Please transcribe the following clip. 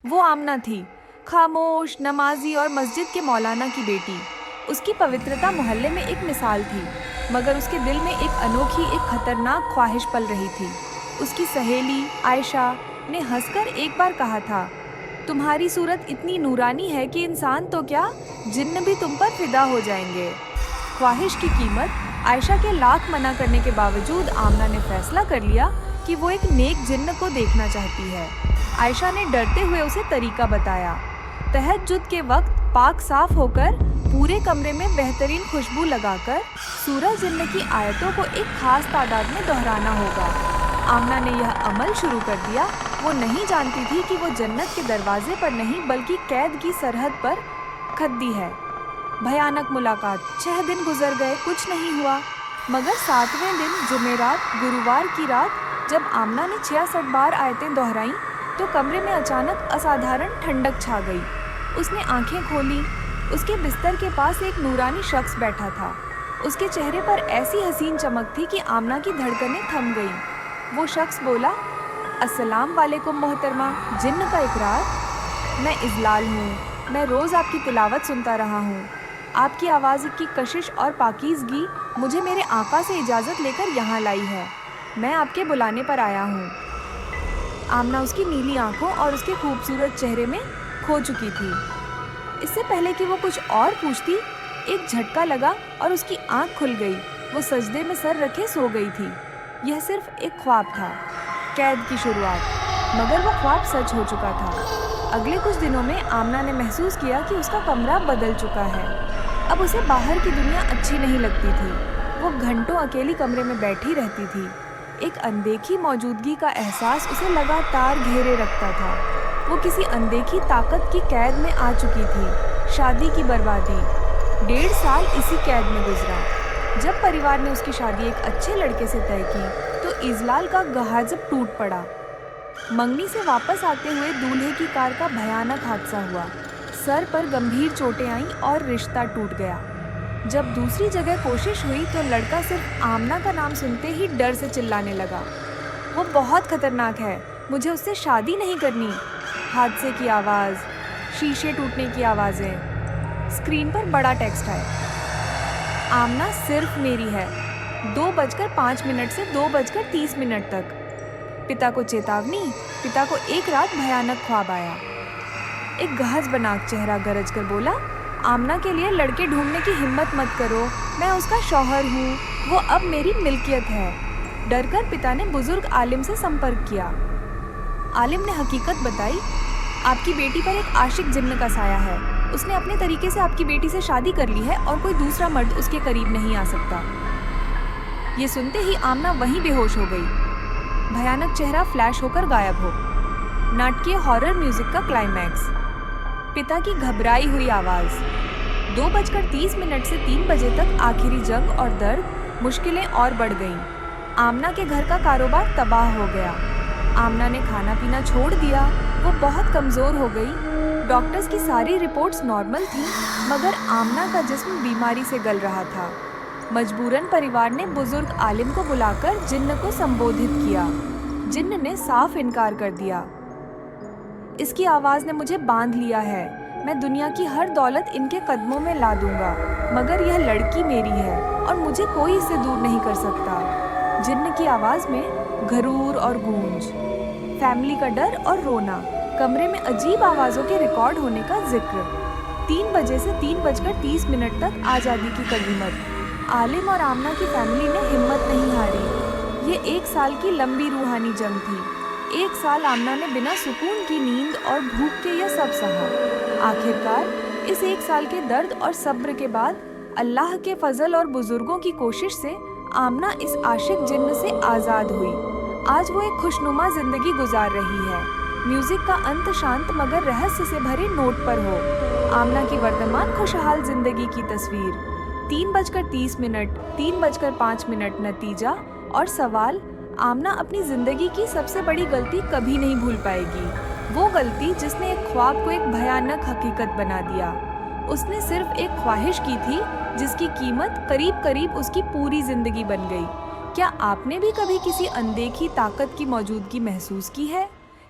वो आमना थी, खामोश, नमाजी और मस्जिद के मौलाना की बेटी। उसकी पवित्रता मोहल्ले में एक मिसाल थी, मगर उसके दिल में एक अनोखी, एक खतरनाक ख्वाहिश पल रही थी। उसकी सहेली आयशा ने हंसकर एक बार कहा था, तुम्हारी सूरत इतनी नूरानी है कि इंसान तो क्या, जिन्न भी तुम पर फिदा हो जाएंगे। ख्वाहिश की कीमत। आयशा के लाख मना करने के बावजूद आमना ने फैसला कर लिया कि वो एक नेक जिन्न को देखना चाहती है। आयशा ने डरते हुए उसे तरीका बताया। तहज्जुद के वक्त पाक साफ होकर पूरे कमरे में बेहतरीन खुशबू लगाकर सूरह जिन्न की आयतों को एक खास तादाद में दोहराना होगा। आमना ने यह अमल शुरू कर दिया। वो नहीं जानती थी कि वो जन्नत के दरवाजे पर नहीं बल्कि कैद की सरहद पर खड़ी है। भयानक मुलाकात। 6 दिन गुजर गए, कुछ नहीं हुआ, मगर 7वें दिन जुमेरात, गुरुवार की रात जब आमना ने 66 बार आयतें दोहराईं तो कमरे में अचानक असाधारण ठंडक छा गई। उसने आंखें खोली। उसके बिस्तर के पास एक नूरानी शख्स बैठा था। उसके चेहरे पर ऐसी हसीन चमक थी कि आमना की धड़कनें थम गईं। वो शख्स बोला, अस्सलाम वालेकुम मोहतरमा, जिन्न का इकरार। मैं इजलाल हूँ, मैं रोज़ आपकी तिलावत सुनता रहा हूँ। आपकी आवाज़ की कशिश और पाकीज़गी मुझे मेरे आका से इजाज़त लेकर यहाँ लाई है। मैं आपके बुलाने पर आया हूँ। आमना उसकी नीली आंखों और उसके खूबसूरत चेहरे में खो चुकी थी। इससे पहले कि वो कुछ और पूछती, एक झटका लगा और उसकी आंख खुल गई। वो सजदे में सर रखे सो गई थी। यह सिर्फ एक ख्वाब था, कैद की शुरुआत, मगर वो ख्वाब सच हो चुका था। अगले कुछ दिनों में आमना ने महसूस किया कि उसका कमरा बदल चुका है। अब उसे बाहर की दुनिया अच्छी नहीं लगती थी। वो घंटों अकेली कमरे में बैठी रहती थी। एक अनदेखी मौजूदगी का एहसास उसे लगातार घेरे रखता था। वो किसी अनदेखी ताकत की कैद में आ चुकी थी। शादी की बर्बादी। 1.5 साल इसी कैद में गुजरा। जब परिवार ने उसकी शादी एक अच्छे लड़के से तय की तो इजलाल का गहाजब टूट पड़ा। मंगनी से वापस आते हुए दूल्हे की कार का भयानक हादसा हुआ। सर पर गंभीर चोटें आईं और रिश्ता टूट गया। जब दूसरी जगह कोशिश हुई तो लड़का सिर्फ आमना का नाम सुनते ही डर से चिल्लाने लगा, वो बहुत खतरनाक है, मुझे उससे शादी नहीं करनी। हादसे की आवाज़, शीशे टूटने की आवाज़ें। स्क्रीन पर बड़ा टेक्स्ट है, आमना सिर्फ मेरी है। 2:05 से 2:30 तक। पिता को चेतावनी। पिता को एक रात भयानक ख्वाब आया। एक गहज़बनाक चेहरा गरज कर बोला, आमना के लिए लड़के ढूंढने की हिम्मत मत करो, मैं उसका शौहर हूँ, वो अब मेरी मिल्कियत है। डरकर पिता ने बुजुर्ग आलिम से संपर्क किया। आलिम ने हकीकत बताई, आपकी बेटी पर एक आशिक जिन्न का साया है। उसने अपने तरीके से आपकी बेटी से शादी कर ली है और कोई दूसरा मर्द उसके करीब नहीं आ सकता। ये सुनते ही आमना वहीं बेहोश हो गई। भयानक चेहरा फ्लैश होकर गायब हो। नाटकीय हॉरर म्यूजिक का क्लाइमैक्स। पिता की घबराई हुई आवाज़। 2:30 से 3 बजे तक आखिरी जंग और दर्द, मुश्किलें और बढ़ गईं। आमना के घर का कारोबार तबाह हो गया। आमना ने खाना पीना छोड़ दिया। वो बहुत कमज़ोर हो गई। डॉक्टर्स की सारी रिपोर्ट्स नॉर्मल थीं, मगर आमना का जिस्म बीमारी से गल रहा था। मजबूरन परिवार ने बुजुर्ग आलिम को बुलाकर जिन्न को संबोधित किया। जिन्न ने साफ इनकार कर दिया। इसकी आवाज़ ने मुझे बांध लिया है। मैं दुनिया की हर दौलत इनके कदमों में ला दूंगा, मगर यह लड़की मेरी है और मुझे कोई इससे दूर नहीं कर सकता। जिन्न की आवाज़ में घरूर और गूंज, फैमिली का डर और रोना, कमरे में अजीब आवाज़ों के रिकॉर्ड होने का जिक्र। 3 बजे से 3:30 तक आज़ादी की कलीमत। आलिम और आमना की फैमिली ने हिम्मत नहीं हारी। ये 1 साल की लंबी रूहानी जंग थी। 1 साल आमना ने बिना सुकून की नींद और भूख के यह सब सहा। आखिरकार इस 1 साल के दर्द और सब्र के बाद अल्लाह के फजल और बुजुर्गों की कोशिश से आमना इस आशिक जिन्न से आज़ाद हुई। आज वो एक खुशनुमा जिंदगी गुजार रही है। म्यूजिक का अंत शांत मगर रहस्य से भरे नोट पर हो। आमना की वर्तमान खुशहाल जिंदगी की तस्वीर। 3:30, 3:05 नतीजा और सवाल, आमना अपनी जिंदगी की सबसे बड़ी गलती कभी नहीं भूल पाएगी। वो गलती जिसने एक ख्वाब को एक भयानक हकीकत बना दिया। उसने सिर्फ एक ख्वाहिश की थी जिसकी कीमत करीब करीब उसकी पूरी जिंदगी बन गई। क्या आपने भी कभी किसी अनदेखी ताकत की मौजूदगी महसूस की है?